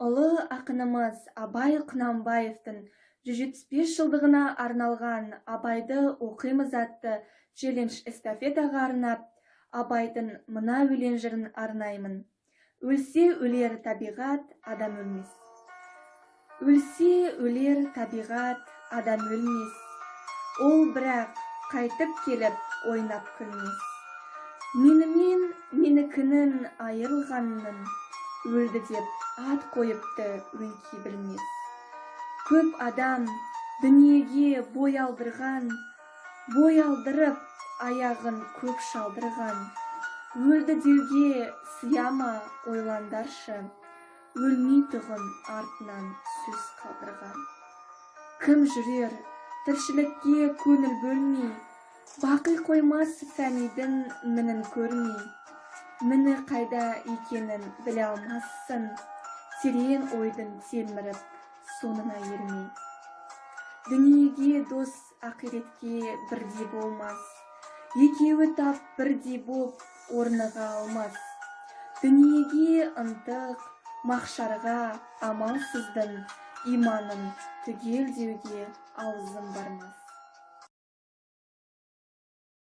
Ұлы ақынымыз Абай Құнанбаевтың 175 жылдығына арналған «Абайды оқимыз» атты челлендж эстафетаға арнап, Абайдың мына өлең жырын арнаймын. Өлсе өлер табиғат, адам өлмес. Өлсе өлер табиғат, адам өлмес. Ол бірақ қайтып келіп ойнап күлмес. Менімен менікінің айырылғанның, өлді деп ат қойыпты өңкей білмес. Көп адам дүниеге бой алдырған, бой алдырып аяғын көп шалдырған. Өлді деуге сияма ойландаршы, өлмей тұғын артынан сөз қалдырған. Кім жүрер тіршілікке көңіл бөлмей, бақи қоймас фәнидің мінін көрмей. Міні қайда екенін біле алмассың, терең ойдың телміріп соңына ермей. Дүниеге дос ақиретке бірдей болмас, екеуі тап бірдей боп орныға алмас. Дүниеге ынтық, махшарға амалсыздың, иманын түгел деуге аузым бармас.